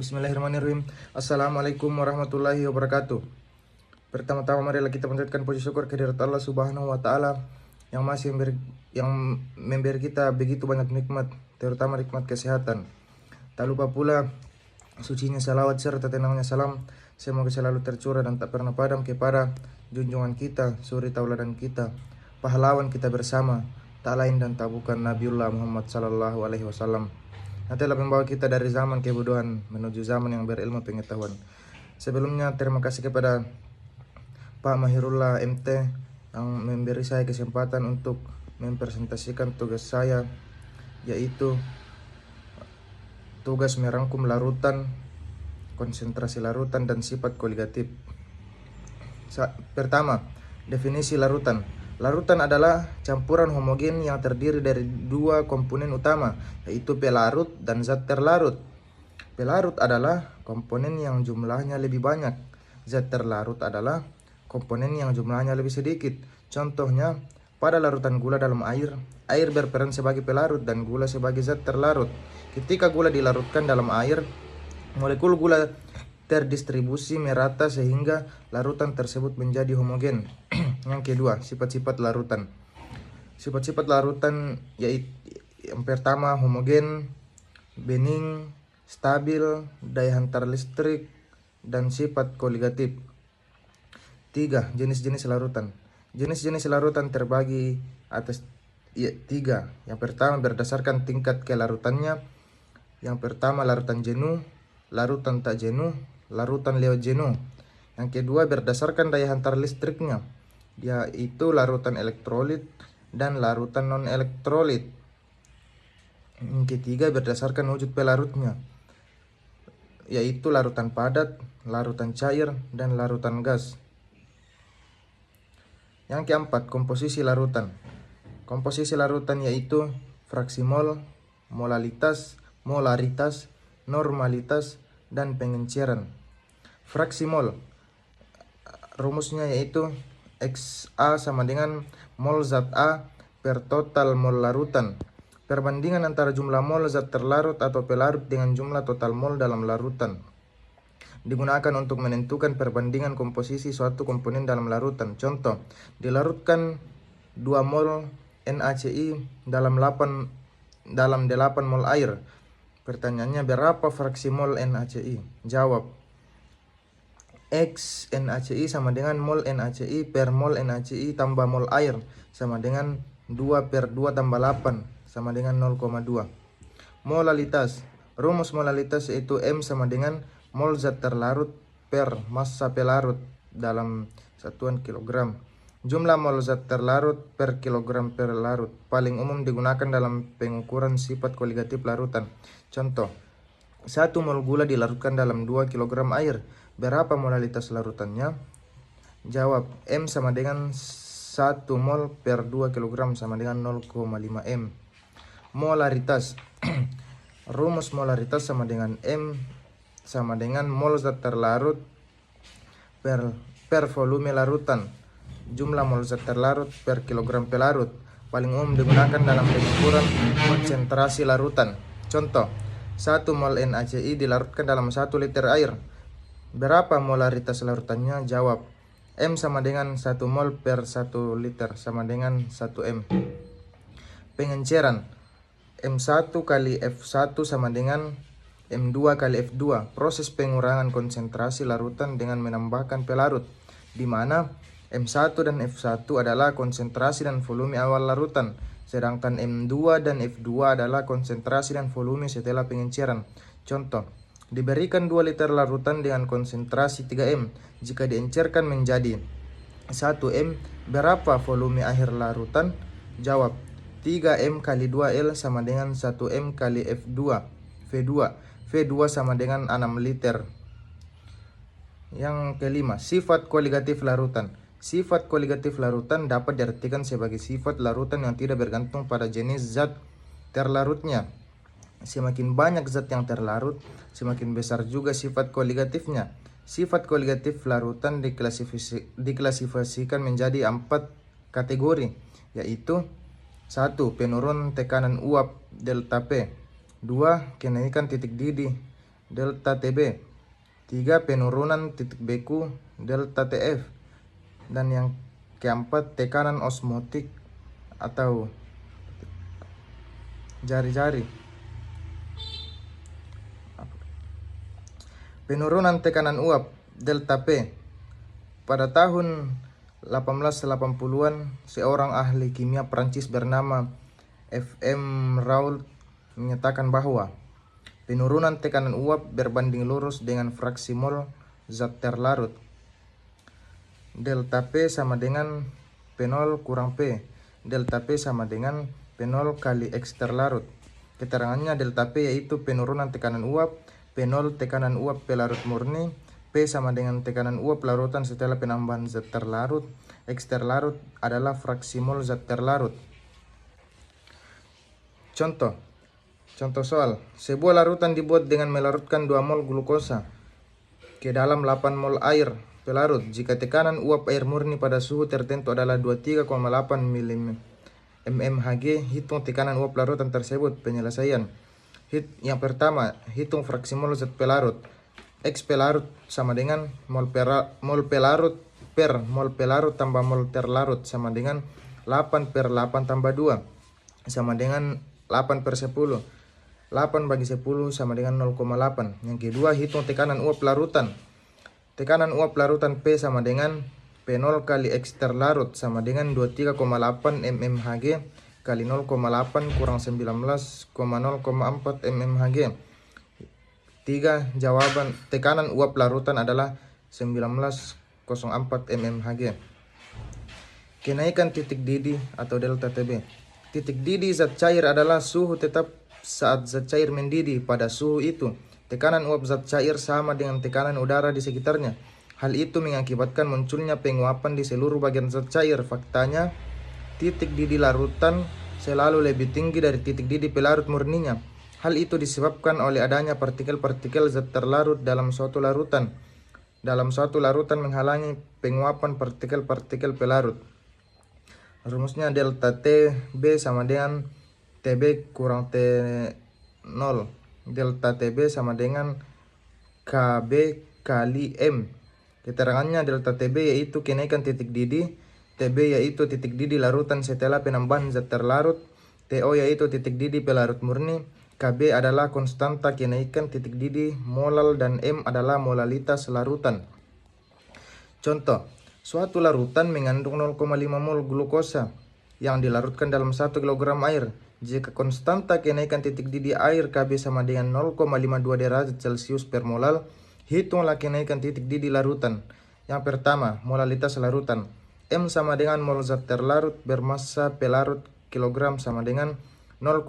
Bismillahirrahmanirrahim. Assalamualaikum warahmatullahi wabarakatuh. Pertama-tama marilah kita panjatkan puji syukur kehadirat Allah Subhanahu wa taala yang masih memberi kita begitu banyak nikmat, terutama nikmat kesehatan. Tak lupa pula sucinya salawat serta tenangnya salam semoga selalu tercurah dan tak pernah padam kepada junjungan kita, suri tauladan kita, pahlawan kita bersama, tak lain dan tak bukan Nabiullah Muhammad sallallahu alaihi wasallam. Yang telah membawa kita dari zaman kebodohan menuju zaman yang berilmu pengetahuan. Sebelumnya terima kasih kepada Pak Mahirullah MT yang memberi saya kesempatan untuk mempresentasikan tugas saya, yaitu tugas merangkum larutan, konsentrasi larutan, dan sifat koligatif. Pertama, definisi larutan. Larutan adalah campuran homogen yang terdiri dari dua komponen utama, yaitu pelarut dan zat terlarut. Pelarut adalah komponen yang jumlahnya lebih banyak. Zat terlarut adalah komponen yang jumlahnya lebih sedikit. Contohnya, pada larutan gula dalam air, air berperan sebagai pelarut dan gula sebagai zat terlarut. Ketika gula dilarutkan dalam air, molekul gula terdistribusi merata sehingga larutan tersebut menjadi homogen. Yang kedua, sifat-sifat larutan. Sifat-sifat larutan yaitu yang pertama homogen, bening, stabil, daya hantar listrik, dan sifat koligatif. 3. Jenis-jenis larutan. Jenis-jenis larutan terbagi atas 3. Yang pertama berdasarkan tingkat kelarutannya. Yang pertama larutan jenuh, larutan tak jenuh, larutan lewat jenuh. Yang kedua berdasarkan daya hantar listriknya, yaitu larutan elektrolit dan larutan non-elektrolit. Yang ketiga berdasarkan wujud pelarutnya, yaitu larutan padat, larutan cair, dan larutan gas. Yang keempat, komposisi larutan. Komposisi larutan yaitu fraksi mol, molalitas, molaritas, normalitas, dan pengenceran. Fraksi mol, rumusnya yaitu XA sama dengan mol zat A per total mol larutan. Perbandingan antara jumlah mol zat terlarut atau pelarut dengan jumlah total mol dalam larutan digunakan untuk menentukan perbandingan komposisi suatu komponen dalam larutan. Contoh, dilarutkan 2 mol NaCl dalam 8 mol air. Pertanyaannya, berapa fraksi mol NaCl? Jawab, X NaCl sama dengan mol NaCl per mol NaCl tambah mol air sama dengan 2 per 2 tambah 8 sama dengan 0,2. Molalitas. Rumus molalitas yaitu M sama dengan mol zat terlarut per massa pelarut dalam satuan kilogram. Jumlah mol zat terlarut per kilogram pelarut paling umum digunakan dalam pengukuran sifat koligatif larutan. Contoh, 1 mol gula dilarutkan dalam 2 kg air. Berapa molalitas larutannya? Jawab, M sama dengan 1 mol per 2 kg sama dengan 0,5 M. Molaritas. Rumus molaritas sama dengan M sama dengan mol zat terlarut per volume larutan. Jumlah mol zat terlarut per kilogram pelarut paling umum digunakan dalam pengukuran konsentrasi larutan. Contoh, 1 mol NaCl dilarutkan dalam 1 liter air. Berapa molaritas larutannya? Jawab, M sama dengan 1 mol per 1 liter sama dengan 1 M. Pengenceran. M1 kali F1 sama dengan M2 kali F2. Proses pengurangan konsentrasi larutan dengan menambahkan pelarut, di mana M1 dan F1 adalah konsentrasi dan volume awal larutan, sedangkan M2 dan F2 adalah konsentrasi dan volume setelah pengenceran. Contoh, diberikan 2 liter larutan dengan konsentrasi 3M. Jika diencerkan menjadi 1M, berapa volume akhir larutan? Jawab, 3M kali 2L sama dengan 1M kali V2. V2 sama dengan 6 liter. Yang kelima, sifat koligatif larutan. Sifat koligatif larutan dapat diartikan sebagai sifat larutan yang tidak bergantung pada jenis zat terlarutnya. Semakin banyak zat yang terlarut, semakin besar juga sifat koligatifnya. Sifat koligatif larutan diklasifikasikan menjadi 4 kategori, yaitu 1. Penurun tekanan uap delta P. 2. Kenaikan titik didih delta TB. 3. Penurunan titik beku delta TF. Dan yang keempat, tekanan osmotik atau jari-jari. Penurunan tekanan uap delta P. Pada tahun 1880-an, seorang ahli kimia Prancis bernama F.M. Raoult menyatakan bahwa penurunan tekanan uap berbanding lurus dengan fraksi mol zat terlarut. Delta P sama dengan P0 kurang P. Delta P sama dengan P0 kali X terlarut. Keterangannya delta P yaitu penurunan tekanan uap, P0 tekanan uap pelarut murni, P sama dengan tekanan uap larutan setelah penambahan zat terlarut, X terlarut adalah fraksi mol zat terlarut. Contoh soal, sebuah larutan dibuat dengan melarutkan 2 mol glukosa ke dalam 8 mol air pelarut. Jika tekanan uap air murni pada suhu tertentu adalah 23,8 mmHg, hitung tekanan uap larutan tersebut. Penyelesaian. Yang pertama, hitung fraksi mol zat pelarut. X pelarut sama dengan mol pelarut per mol pelarut tambah mol terlarut sama dengan 8 per 8 tambah 2 sama dengan 8 per 10. 8 bagi 10 sama dengan 0,8. Yang kedua, hitung tekanan uap larutan. Tekanan uap larutan P sama dengan P0 kali X terlarut sama dengan 23,8 mmHg kali 0,8 kurang 19,0,4 mmHg. 3. Jawaban tekanan uap larutan adalah 19,04 mmHg. Kenaikan titik didih atau delta TB. Titik didih zat cair adalah suhu tetap saat zat cair mendidih. Pada suhu itu, tekanan uap zat cair sama dengan tekanan udara di sekitarnya. Hal itu mengakibatkan munculnya penguapan di seluruh bagian zat cair. Faktanya, titik didih larutan selalu lebih tinggi dari titik didih pelarut murninya. Hal itu disebabkan oleh adanya partikel-partikel zat terlarut dalam suatu larutan. Dalam suatu larutan menghalangi penguapan partikel-partikel pelarut. Rumusnya delta TB sama dengan TB kurang T0. Delta TB sama dengan KB kali M. Keterangannya delta TB yaitu kenaikan titik didih, TB yaitu titik didih larutan setelah penambahan zat terlarut, TO yaitu titik didih pelarut murni, KB adalah konstanta kenaikan titik didih molal dan M adalah molalitas larutan. Contoh, suatu larutan mengandung 0,5 mol glukosa yang dilarutkan dalam 1 kg air. Jika konstanta kenaikan titik didih air KB sama dengan 0,52 derajat Celcius per molal, hitunglah kenaikan titik didih larutan. Yang pertama, molalitas larutan. M sama dengan mol zat terlarut bermassa pelarut kilogram sama dengan 0,5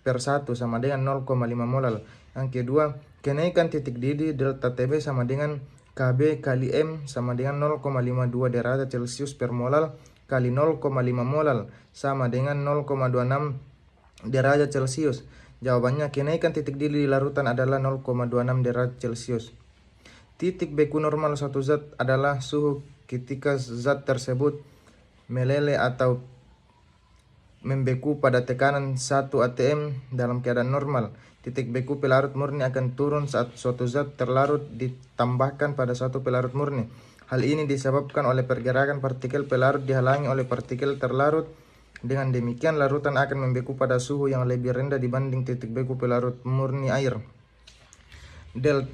per 1 sama dengan 0,5 molal. Yang kedua, kenaikan titik didih delta TB sama dengan KB kali M sama dengan 0,52 derajat Celcius per molal kali 0,5 molal sama dengan 0,26 derajat Celcius. Jawabannya, kenaikan titik didih di larutan adalah 0,26 derajat Celcius. Titik beku normal suatu zat adalah suhu ketika zat tersebut meleleh atau membeku pada tekanan 1 atm dalam keadaan normal. Titik beku pelarut murni akan turun saat suatu zat terlarut ditambahkan pada suatu pelarut murni. Hal ini disebabkan oleh pergerakan partikel pelarut dihalangi oleh partikel terlarut. Dengan demikian, larutan akan membeku pada suhu yang lebih rendah dibanding titik beku pelarut murni air.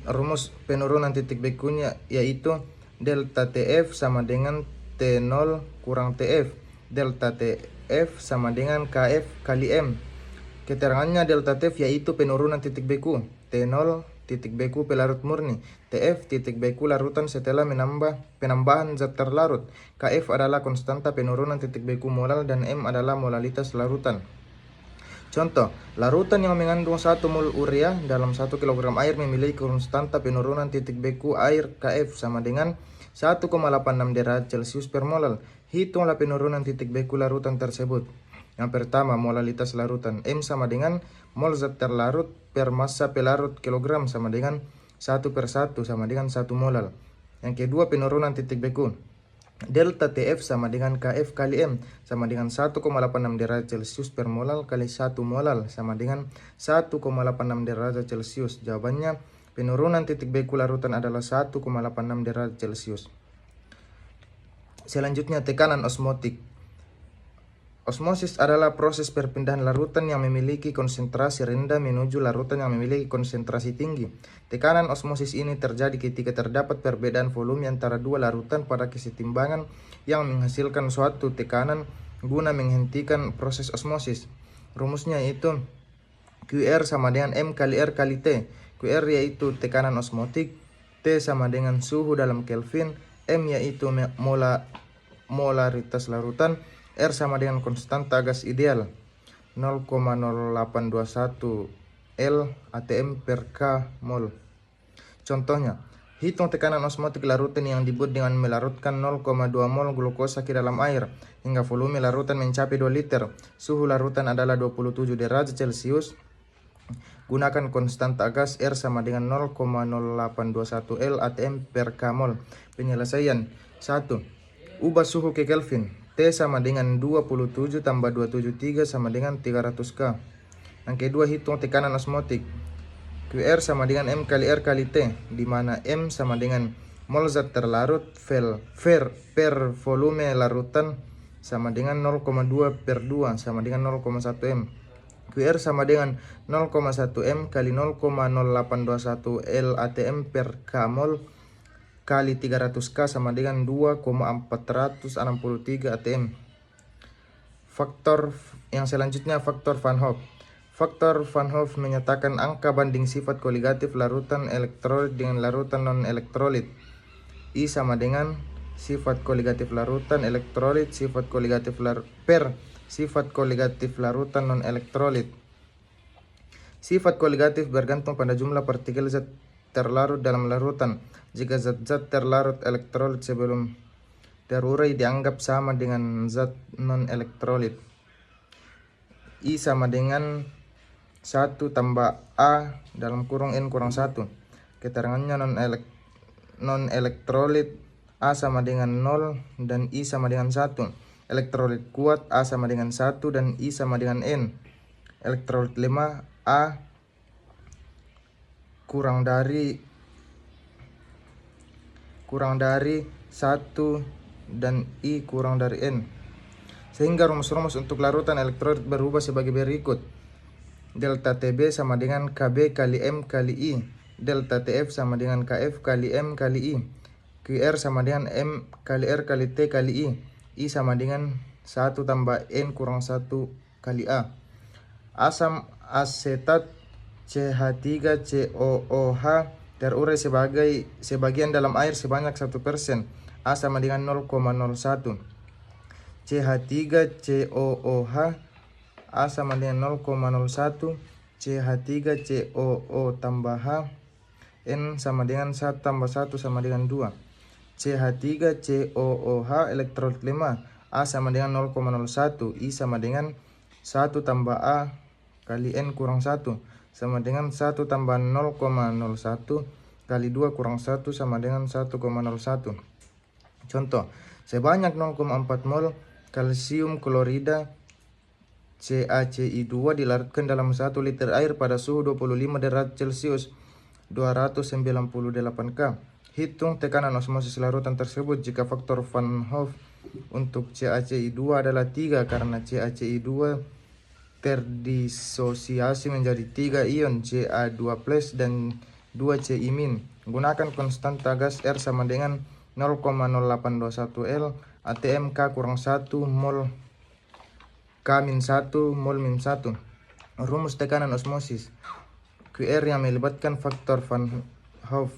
Rumus penurunan titik bekunya yaitu delta TF sama dengan T0 kurang TF. Delta TF sama dengan KF kali M. Keterangannya delta TF yaitu penurunan titik beku. T0 titik beku pelarut murni. TF titik beku larutan setelah penambahan zat terlarut. KF adalah konstanta penurunan titik beku molal dan M adalah molalitas larutan. Contoh, larutan yang mengandung 1 mol urea dalam 1 kg air memiliki konstanta penurunan titik beku air KF sama dengan 1,86 derajat Celcius per molal. Hitunglah penurunan titik beku larutan tersebut. Yang pertama, molalitas larutan. M sama dengan mol zat terlarut per massa pelarut kilogram sama dengan 1 per 1 sama dengan 1 molal. Yang kedua, penurunan titik beku. Delta TF sama dengan KF kali M sama dengan 1,86 derajat Celcius per molal kali 1 molal sama dengan 1,86 derajat Celcius. Jawabannya, Penurunan titik beku larutan adalah 1,86 derajat Celcius. Selanjutnya tekanan osmotik. Osmosis adalah proses perpindahan larutan yang memiliki konsentrasi rendah menuju larutan yang memiliki konsentrasi tinggi. Tekanan osmosis ini terjadi ketika terdapat perbedaan volume antara dua larutan pada kesetimbangan yang menghasilkan suatu tekanan guna menghentikan proses osmosis. Rumusnya itu QR sama dengan M kali R kali T. QR yaitu tekanan osmotik, T sama dengan suhu dalam Kelvin, M yaitu molaritas larutan, R sama dengan konstanta gas ideal 0,0821 L atm per K mol. Contohnya, hitung tekanan osmotik larutan yang dibuat dengan melarutkan 0,2 mol glukosa ke dalam air hingga volume larutan mencapai 2 liter. Suhu larutan adalah 27 derajat Celcius. Gunakan konstanta gas R sama dengan 0,0821 L atm per K mol. Penyelesaian 1. Ubah suhu ke Kelvin. T sama dengan 27 tambah 273 sama dengan 300 K. Yang kedua, hitung tekanan osmotik. QR sama dengan M kali R kali T, di mana M sama dengan mol zat terlarut per volume larutan sama dengan 0,2 per 2 sama dengan 0,1 M. QR sama dengan 0,1 M kali 0,0821 L atm per K mol kali 300K sama dengan 2,463 atm. Faktor yang selanjutnya faktor Van Hoff. Faktor Van Hoff menyatakan angka banding sifat koligatif larutan elektrolit dengan larutan non-elektrolit. I sama dengan sifat koligatif larutan elektrolit sifat koligatif per sifat koligatif larutan non-elektrolit. Sifat koligatif bergantung pada jumlah partikel zat terlarut dalam larutan. Jika zat-zat terlarut elektrolit sebelum terurai dianggap sama dengan zat non-elektrolit. I sama dengan 1 tambah A dalam kurung N kurang 1. Keterangannya non-elektrolit A sama dengan 0 dan I sama dengan 1. Elektrolit kuat A sama dengan 1 dan I sama dengan N. Elektrolit lemah A kurang dari 1 dan I kurang dari N. Sehingga rumus-rumus untuk larutan elektrolit berubah sebagai berikut. Delta TB sama dengan KB kali M kali I. Delta TF sama dengan KF kali M kali I. QR sama dengan M kali R kali T kali I. I sama dengan 1 tambah N kurang 1 kali A. Asam asetat CH3COOH terurai sebagian dalam air sebanyak 1%. A sama dengan 0,01. CH3COOH A sama dengan 0,01. CH3COO tambah H N sama dengan 1 tambah 1 sama dengan 2. CH3COOH elektrolit lemah. A sama dengan 0,01. I sama dengan 1 tambah A kali N kurang 1 sama dengan 1 tambah 0,01 kali 2 kurang 1 sama dengan 1,01. Contoh, sebanyak 0,4 mol kalsium klorida CaCi2 dilarutkan dalam 1 liter air pada suhu 25 derajat Celcius 298 K. Hitung tekanan osmosis larutan tersebut jika faktor Van Hoff untuk CaCi2 adalah 3 karena CaCi2 terdisosiasi menjadi 3 ion Ca2+ dan 2Ci-. Gunakan konstanta gas R sama dengan 0,0821 L atm K kurang 1 mol K-1 mol -1. Rumus tekanan osmosis. QR yang melibatkan faktor Van Hoff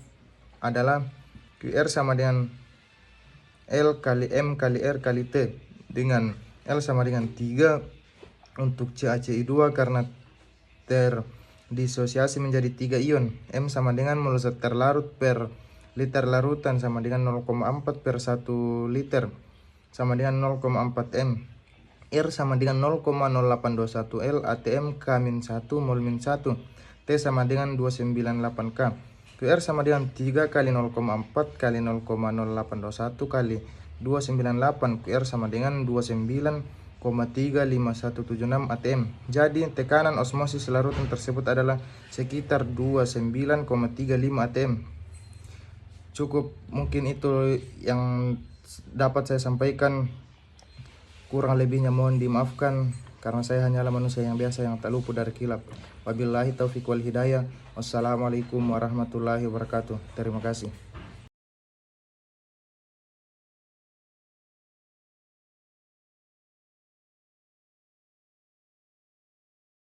adalah QR sama dengan L kali M kali R kali T, dengan L sama dengan 3 untuk CaCi2 karena terdisosiasi menjadi 3 ion. M sama dengan mol zat terlarut per liter larutan sama dengan 0,4 per 1 liter sama dengan 0,4 M. R sama dengan 0,0821 L atm K-1 mol -1. T sama dengan 298 K. QR sama dengan 3 kali 0,4 kali 0,0821 kali 298. QR sama dengan 29 0,35176 atm. Jadi tekanan osmosis larutan tersebut adalah sekitar 29,35 atm. Cukup, mungkin itu yang dapat saya sampaikan. Kurang lebihnya mohon dimaafkan, karena saya hanyalah manusia yang biasa yang tak luput dari khilaf. Wabillahi taufiq wal hidayah. Wassalamualaikum warahmatullahi wabarakatuh. Terima kasih.